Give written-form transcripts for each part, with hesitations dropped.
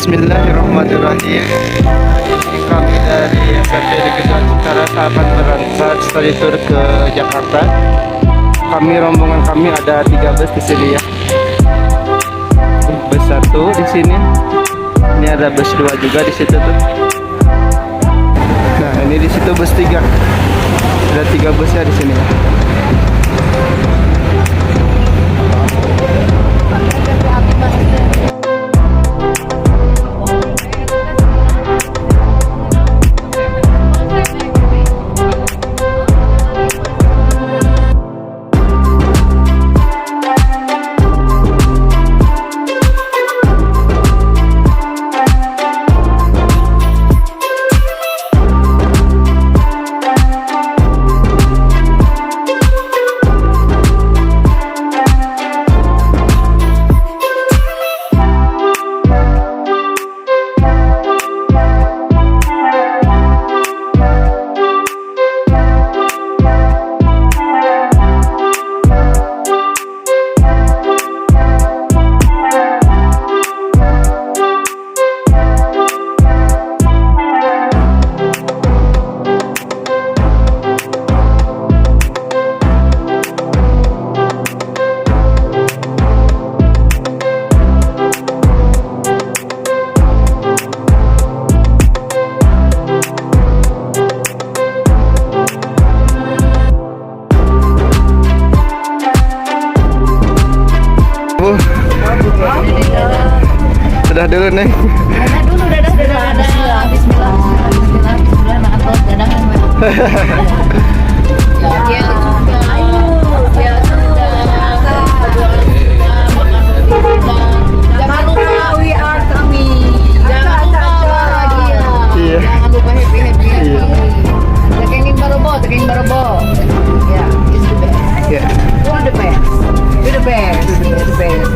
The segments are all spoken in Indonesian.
Bismillahirrahmanirrahim. Kami dari SMP Negeri 1 Utara akan berangkat study tour ke Jakarta. Rombongan kami ada 3 bus di sini ya. Bus 1 di sini. Ini ada bus 2 juga di situ tuh. Nah, ini di situ bus 3. Ada 3 busnya di sini ya. Dadah dulu Neng. Dadah dulu, dadah. Bismillah, makan telur dadah. Ya sudah. Jangan lupa WR kami. Jangan lupa bahagia. Jangan lupa happy. Tekenin barobo. Ya, it's the best. Yeah. You're the best. You're the best. You're the best.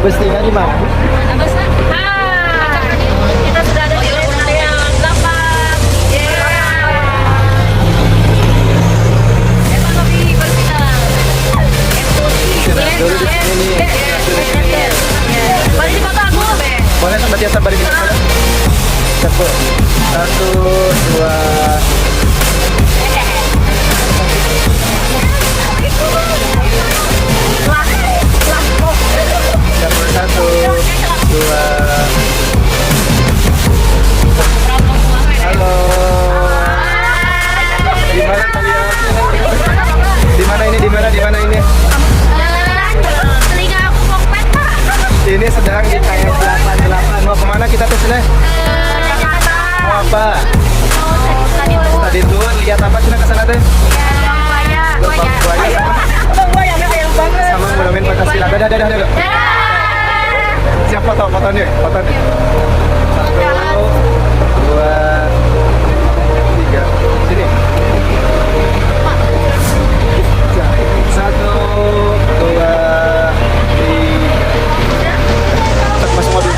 Bus 3 di mana? Kita sudah ada di bus yang 8. Ekonomi berpindah. Dulu di sini. Balik di mata aku. Boleh sama dia balik di sana. 1, 2. Satu, 2. Halo. Di mana kalian? Di mana ini? Telinga aku kompet, Pak. Ini sedang di KM 88. Mau kemana kita tuh sini? Mau apa? Tadi tuh lihat apa sih ke sana teh? Lubang buaya sama monumen Pancasila. Dadah. Siap fotonya. 1, 2, 3. Sini. 1, 2, 3. Masuk mobil.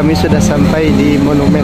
kami sudah sampai di monumen.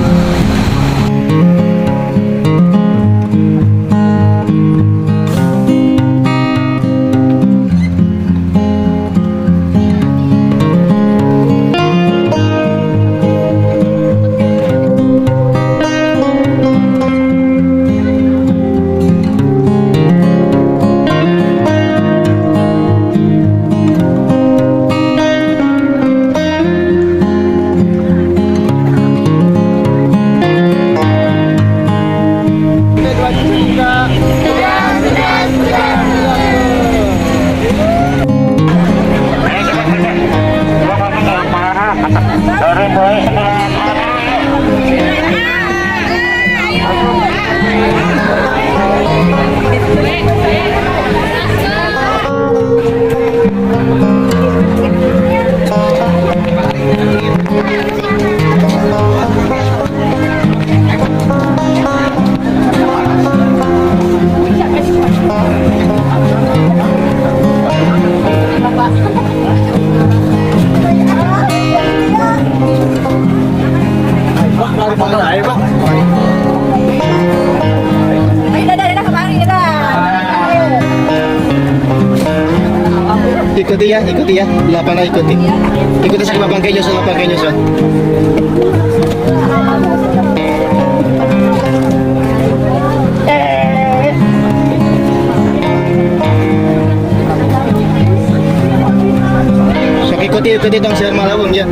Ikuti ya, lapang ikuti. Ikuti sa lapang kayo, sa lapang kayo, sa. So ikuti tong Sir Malawang ya.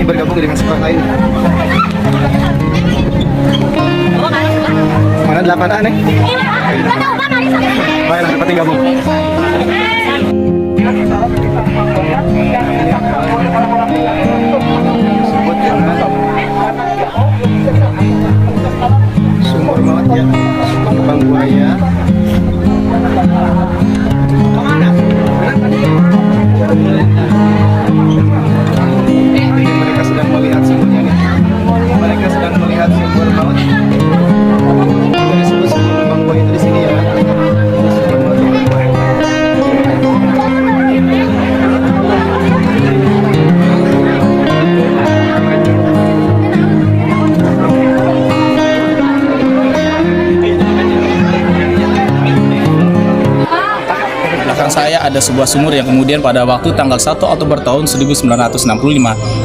Bergabung dengan sekolah lain. Mana 8A nih? Baiklah, dapat gabung. Sumur maut ya, sumur Kembang Buaya. Mereka sedang melihat sumurnya nih. Mereka sedang melihat sumur maut. Kita disebut sumur Kembang Buaya itu di sini ya. Sumur maut Kembang Buaya. Saya ada sebuah sumur yang kemudian pada waktu tanggal 1 Oktober tahun 1965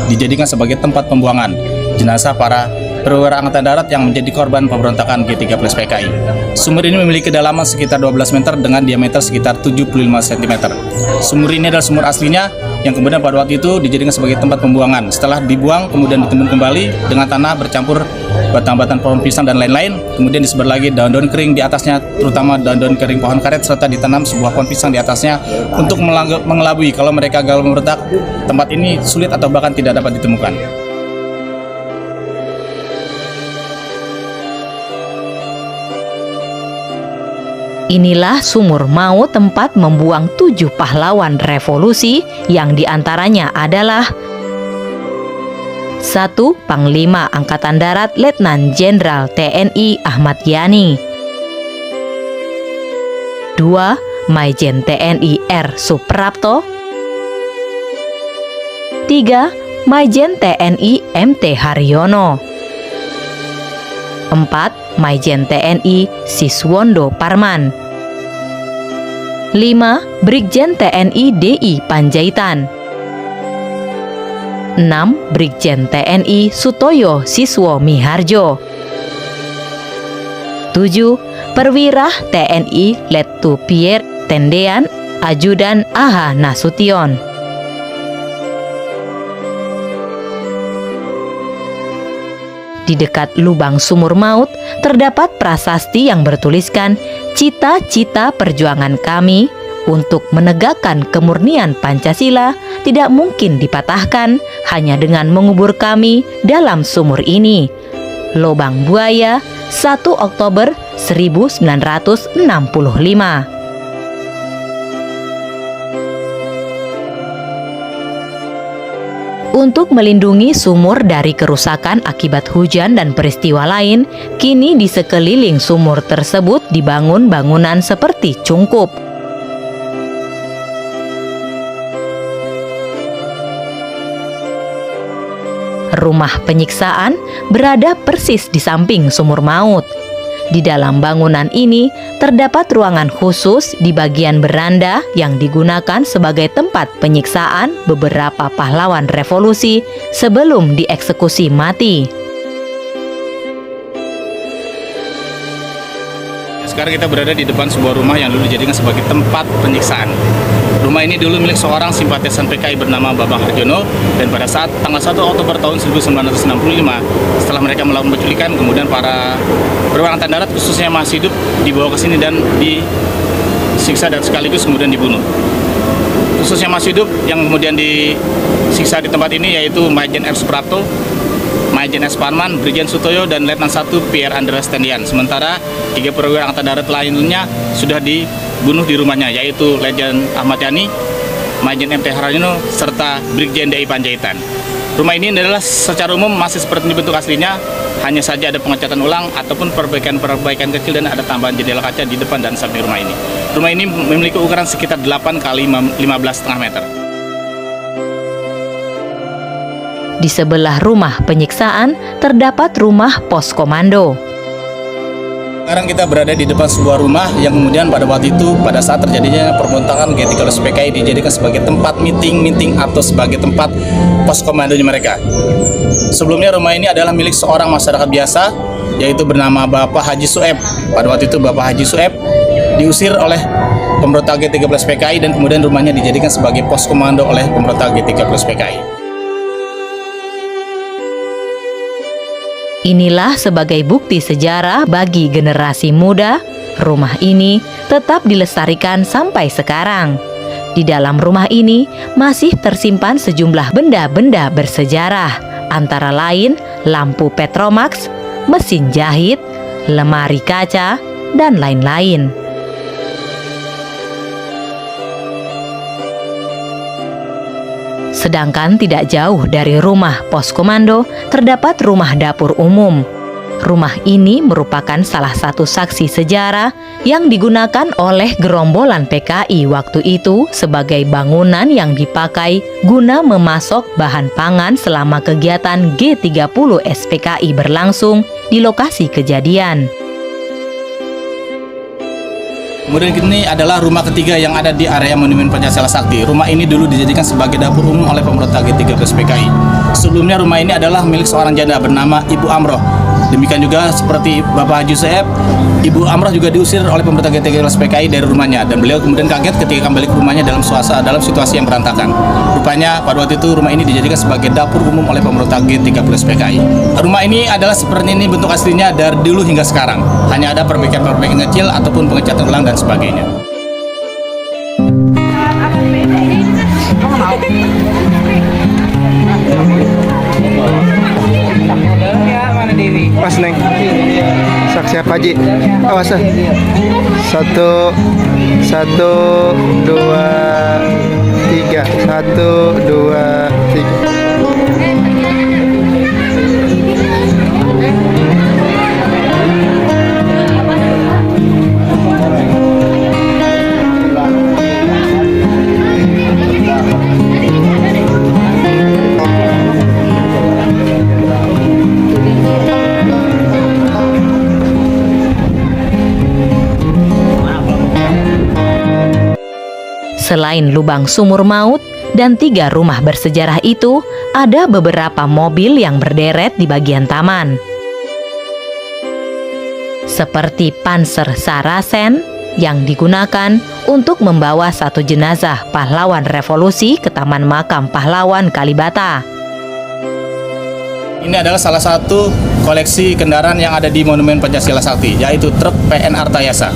dijadikan sebagai tempat pembuangan jenazah para perwira Angkatan Darat yang menjadi korban pemberontakan G13 PKI. Sumur ini memiliki kedalaman sekitar 12 meter dengan diameter sekitar 75 cm. Sumur ini adalah sumur aslinya yang kemudian pada waktu itu dijadikan sebagai tempat pembuangan. Setelah dibuang kemudian ditimbun kembali dengan tanah bercampur batang-batang pohon pisang dan lain-lain, kemudian disebar lagi daun-daun kering di atasnya, terutama daun-daun kering pohon karet, serta ditanam sebuah pohon pisang di atasnya untuk mengelabui kalau mereka gagal memberontak, tempat ini sulit atau bahkan tidak dapat ditemukan. Inilah sumur maut tempat membuang 7 pahlawan revolusi yang diantaranya adalah 1. Panglima Angkatan Darat Letnan Jenderal TNI Ahmad Yani. 2. Maijen TNI R. Suprapto. 3. Maijen TNI MT Haryono. 4. Maijen TNI Siswondo Parman. 5. Brigjen TNI DI Panjaitan. 6. Brigjen TNI Sutoyo Siswo Miharjo. 7. Perwira TNI Letu Pierre Tendean Ajudan Aha Nasution. Di dekat lubang sumur maut terdapat prasasti yang bertuliskan, "Cita-cita perjuangan kami untuk menegakkan kemurnian Pancasila tidak mungkin dipatahkan hanya dengan mengubur kami dalam sumur ini. Lobang Buaya, 1 Oktober 1965. Untuk melindungi sumur dari kerusakan akibat hujan dan peristiwa lain, kini di sekeliling sumur tersebut dibangun bangunan seperti cungkup. Rumah penyiksaan berada persis di samping sumur maut. Di dalam bangunan ini terdapat ruangan khusus di bagian beranda yang digunakan sebagai tempat penyiksaan beberapa pahlawan revolusi sebelum dieksekusi mati. Sekarang kita berada di depan sebuah rumah yang dulu dijadikan sebagai tempat penyiksaan. Rumah ini dulu milik seorang simpatisan PKI bernama Babang Harjono, dan pada saat tanggal 1 Oktober tahun 1965, setelah mereka melakukan penculikan, kemudian para perwira Angkatan Darat khususnya masih hidup dibawa ke sini dan disiksa dan sekaligus kemudian dibunuh. Khususnya masih hidup yang kemudian disiksa di tempat ini yaitu Majen R. Suprapto, Majen S. Parman, Brigjen Sutoyo, dan Letnan 1 Pierre Andreas Tendian. Sementara 3 perwira Angkatan Darat lainnya sudah dibunuh di rumahnya, yaitu Letjen Ahmad Yani, Majen MT Harjono, serta Brigjen DI Panjaitan. Rumah ini adalah secara umum masih seperti bentuk aslinya, hanya saja ada pengecatan ulang ataupun perbaikan kecil dan ada tambahan jendela kaca di depan dan samping rumah ini. Rumah ini memiliki ukuran sekitar 8 kali 15,5 meter. Di sebelah rumah penyiksaan terdapat rumah pos komando. Sekarang kita berada di depan sebuah rumah yang kemudian pada waktu itu, pada saat terjadinya pemberontakan G13 PKI, dijadikan sebagai tempat meeting atau sebagai tempat pos komandonya mereka. Sebelumnya rumah ini adalah milik seorang masyarakat biasa, yaitu bernama Bapak Haji Sueb. Pada waktu itu Bapak Haji Sueb diusir oleh pemberontak G13 PKI dan kemudian rumahnya dijadikan sebagai pos komando oleh pemberontak G13 PKI. Inilah sebagai bukti sejarah bagi generasi muda, rumah ini tetap dilestarikan sampai sekarang. Di dalam rumah ini masih tersimpan sejumlah benda-benda bersejarah, antara lain lampu Petromax, mesin jahit, lemari kaca, dan lain-lain. Sedangkan tidak jauh dari rumah pos komando terdapat rumah dapur umum. Rumah ini merupakan salah satu saksi sejarah yang digunakan oleh gerombolan PKI waktu itu sebagai bangunan yang dipakai guna memasok bahan pangan selama kegiatan G30 SPKI berlangsung di lokasi kejadian. Kemudian ini adalah rumah ketiga yang ada di area Monumen Pancasila Sakti. Rumah ini dulu dijadikan sebagai dapur umum oleh pemberontak G13 PKI. Sebelumnya rumah ini adalah milik seorang janda bernama Ibu Amroh. Demikian juga seperti Bapak Haji Sueb, Ibu Amroh juga diusir oleh pemberontak G13 PKI dari rumahnya, dan beliau kemudian kaget ketika kembali ke rumahnya dalam situasi yang berantakan. Rupanya pada waktu itu rumah ini dijadikan sebagai dapur umum oleh pemberontak G13 PKI. Rumah ini adalah seperti ini bentuk aslinya dari dulu hingga sekarang. Hanya ada perbaikan-perbaikan kecil ataupun pengecatan ulang dan sebagainya. Pas neng, saksi apa Ji? Awas ah. 1, 2, 3. 1, 2, Selain lubang sumur maut dan 3 rumah bersejarah itu, ada beberapa mobil yang berderet di bagian taman. Seperti Panzer Sarasen yang digunakan untuk membawa satu jenazah pahlawan revolusi ke Taman Makam Pahlawan Kalibata. Ini adalah salah satu koleksi kendaraan yang ada di Monumen Pancasila Sakti, yaitu truk PN Artayasa.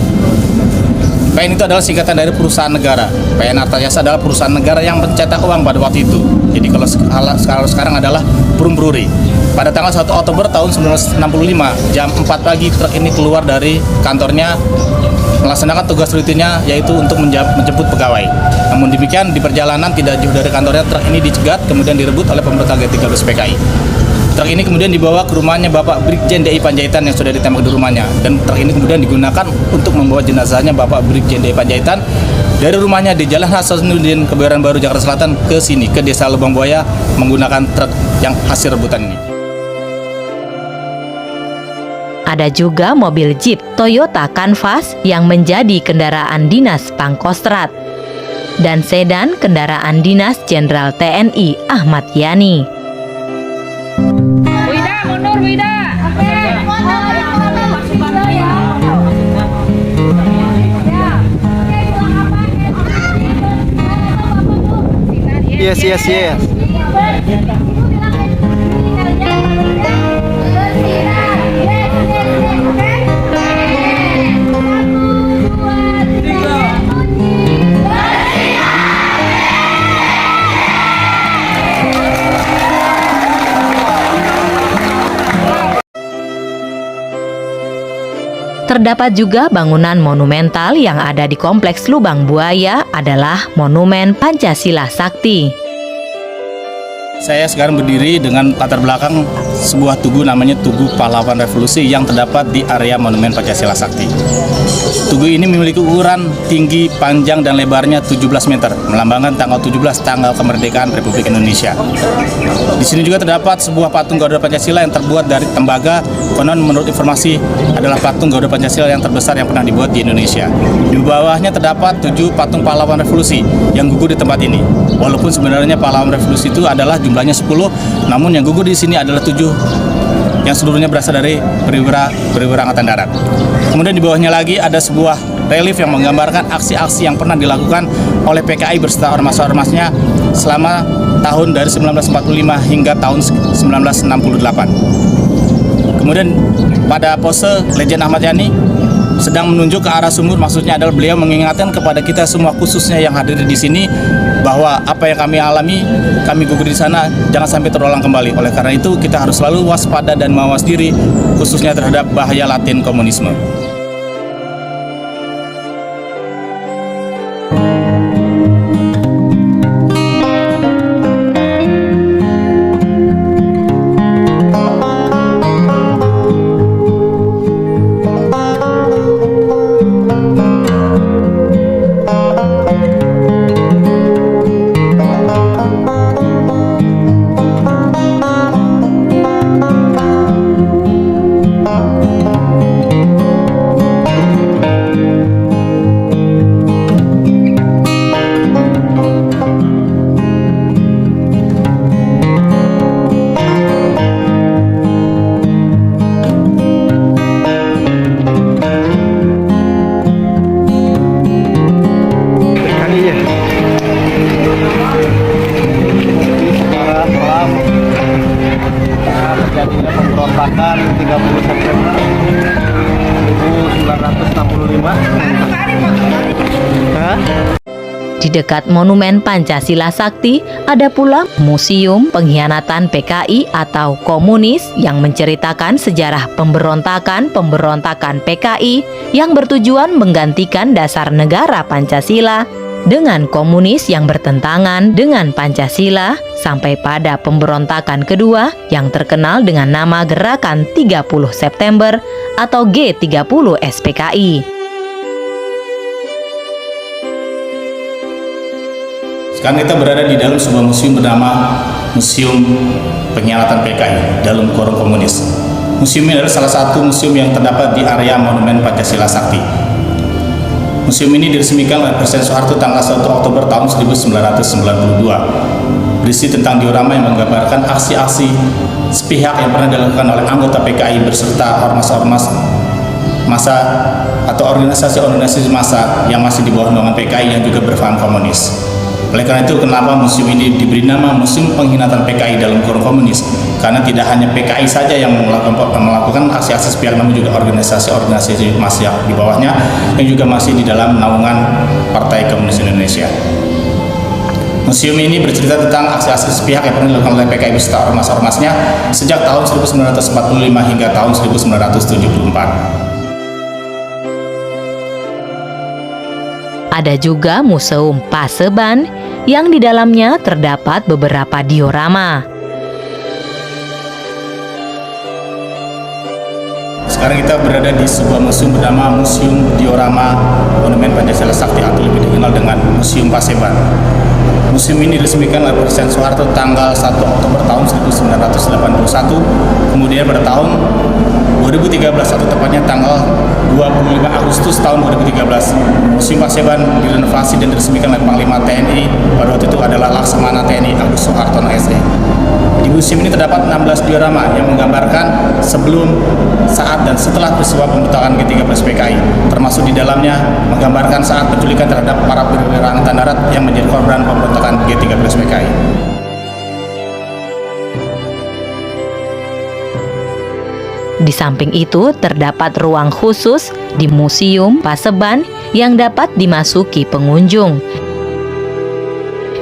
PN itu adalah singkatan dari perusahaan negara. PN Artayasa adalah perusahaan negara yang mencetak uang pada waktu itu. Jadi kalau sekarang adalah Perum Brewery. Pada tanggal 1 Oktober tahun 1965, jam 4 pagi truk ini keluar dari kantornya melaksanakan tugas rutinnya, yaitu untuk menjemput pegawai. Namun demikian, di perjalanan tidak jauh dari kantornya, truk ini dicegat kemudian direbut oleh pemberontak G13 PKI. Truk ini kemudian dibawa ke rumahnya Bapak Brigjen DI Panjaitan yang sudah ditembak di rumahnya, dan truk ini kemudian digunakan untuk membawa jenazahnya Bapak Brigjen DI Panjaitan dari rumahnya di Jalan Hasanuddin, Kebayoran Baru, Jakarta Selatan ke sini, ke Desa Lubang Buaya, menggunakan truk yang hasil rebutan ini. Ada juga mobil Jeep Toyota Canvas yang menjadi kendaraan dinas Pangkostrat dan sedan kendaraan dinas Jenderal TNI Ahmad Yani. Wida, mundur Wida. Yes, yes, yes. Terdapat juga bangunan monumental yang ada di Kompleks Lubang Buaya adalah Monumen Pancasila Sakti. Saya sekarang berdiri dengan latar belakang sebuah tugu namanya Tugu Pahlawan Revolusi yang terdapat di area Monumen Pancasila Sakti. Tugu ini memiliki ukuran tinggi, panjang, dan lebarnya 17 meter, melambangkan tanggal 17, tanggal kemerdekaan Republik Indonesia. Di sini juga terdapat sebuah patung Garuda Pancasila yang terbuat dari tembaga, konon menurut informasi adalah patung Garuda Pancasila yang terbesar yang pernah dibuat di Indonesia. Di bawahnya terdapat 7 patung pahlawan revolusi yang gugur di tempat ini. Walaupun sebenarnya pahlawan revolusi itu adalah jumlahnya 10, namun yang gugur di sini adalah 7 yang seluruhnya berasal dari perwira Angkatan Darat. Kemudian di bawahnya lagi ada sebuah relief yang menggambarkan aksi-aksi yang pernah dilakukan oleh PKI beserta ormas-ormasnya selama tahun dari 1945 hingga tahun 1968. Kemudian pada pose Legend Ahmad Yani sedang menunjuk ke arah sumur, maksudnya adalah beliau mengingatkan kepada kita semua, khususnya yang hadir di sini, bahwa apa yang kami alami, kami gugur di sana, jangan sampai terulang kembali. Oleh karena itu, kita harus selalu waspada dan mawas diri, khususnya terhadap bahaya laten komunisme. Terjadinya pemberontakan 30 September 1965. Di dekat Monumen Pancasila Sakti ada pula Museum Pengkhianatan PKI atau Komunis yang menceritakan sejarah pemberontakan PKI yang bertujuan menggantikan dasar negara Pancasila dengan komunis yang bertentangan dengan Pancasila sampai pada pemberontakan kedua yang terkenal dengan nama Gerakan 30 September atau G30 SPKI. Sekarang kita berada di dalam sebuah museum bernama Museum Pengkhianatan PKI dalam kurung komunis. Museum ini adalah salah satu museum yang terdapat di area Monumen Pancasila Sakti. Museum ini diresmikan oleh Presiden Soeharto tanggal 1 Oktober tahun 1992. Berisi tentang diorama yang menggambarkan aksi-aksi sepihak yang pernah dilakukan oleh anggota PKI beserta ormas-ormas massa atau organisasi-organisasi massa yang masih di bawah naungan PKI yang juga berpaham komunis. Oleh karena itu, kenapa museum ini diberi nama Museum Pengkhianatan PKI dalam kurung komunis? Karena tidak hanya PKI saja yang melakukan aksi-aksi sepihak, namun juga organisasi-organisasi massa di bawahnya yang juga masih di dalam naungan Partai Komunis Indonesia. Museum ini bercerita tentang aksi-aksi sepihak yang pernah dilakukan oleh PKI beserta ormas-ormasnya sejak tahun 1945 hingga tahun 1974. Ada juga Museum Paseban yang di dalamnya terdapat beberapa diorama. Sekarang kita berada di sebuah museum bernama Museum Diorama Monumen Pancasila Sakti atau lebih dikenal dengan Museum Paseban. Museum ini diresmikan oleh Presiden Soeharto tanggal 1 Oktober tahun 1981. Kemudian pada tahun 2013 atau tepatnya tanggal 25 Agustus tahun 2013, Museum Paseban direnovasi dan diresmikan oleh Panglima TNI pada waktu itu adalah Laksamana TNI Agus Soeharto SE. Di museum ini terdapat 16 diorama yang menggambarkan sebelum, saat, dan setelah peristiwa pembentukan G13 PKI, termasuk di dalamnya menggambarkan saat penculikan terhadap para perwira Angkatan Darat yang menjadi korban pembentukan G13 PKI. Di samping itu, terdapat ruang khusus di Museum Paseban yang dapat dimasuki pengunjung,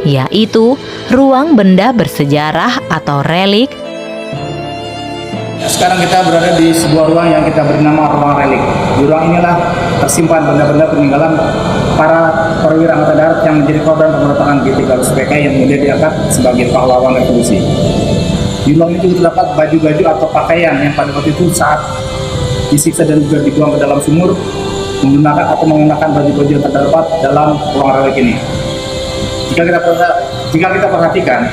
yaitu ruang benda bersejarah atau relik. Sekarang kita berada di sebuah ruang yang kita beri nama ruang relik. Di ruang inilah tersimpan benda-benda peninggalan para perwira Angkatan Darat yang menjadi korban pemberontakan G13 PKI yang kemudian diangkat sebagai pahlawan revolusi. Di ruang ini juga terdapat baju-baju atau pakaian yang pada waktu itu saat disiksa dan juga dibuang ke dalam sumur mengenakan baju-baju yang terdapat dalam ruang relik ini. Jika kita perhatikan,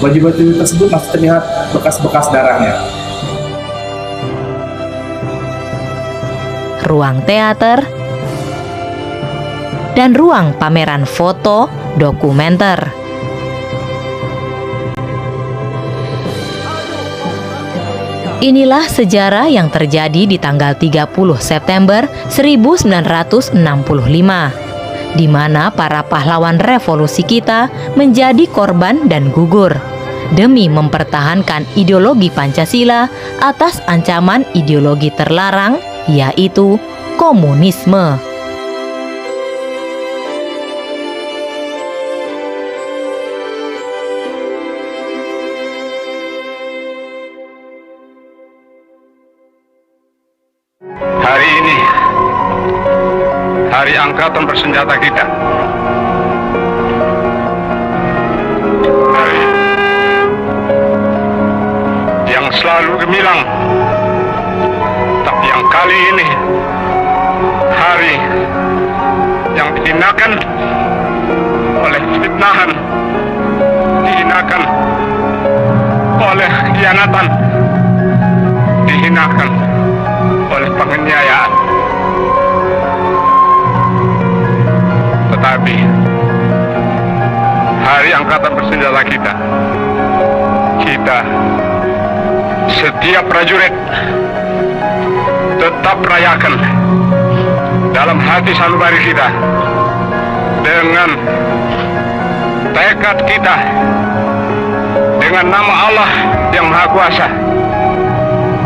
baju-baju tersebut masih terlihat bekas-bekas darahnya. Ruang teater dan ruang pameran foto dokumenter. Inilah sejarah yang terjadi di tanggal 30 September 1965, di mana para pahlawan revolusi kita menjadi korban dan gugur demi mempertahankan ideologi Pancasila atas ancaman ideologi terlarang, yaitu komunisme. Hari ini, hari Angkatan Bersenjata kita. Hari yang selalu gemilang, tapi yang kali ini, hari yang dihinakan oleh fitnahan, dihinakan oleh khianatan, dihinakan oleh penganiayaan. Tetapi hari Angkatan Bersenjata kita setiap prajurit tetap rayakan dalam hati sanubari kita dengan tekad kita, dengan nama Allah yang Maha Kuasa,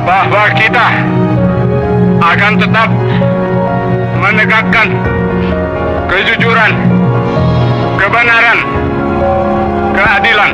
bahwa kita akan tetap menegakkan kejujuran, kebenaran, keadilan,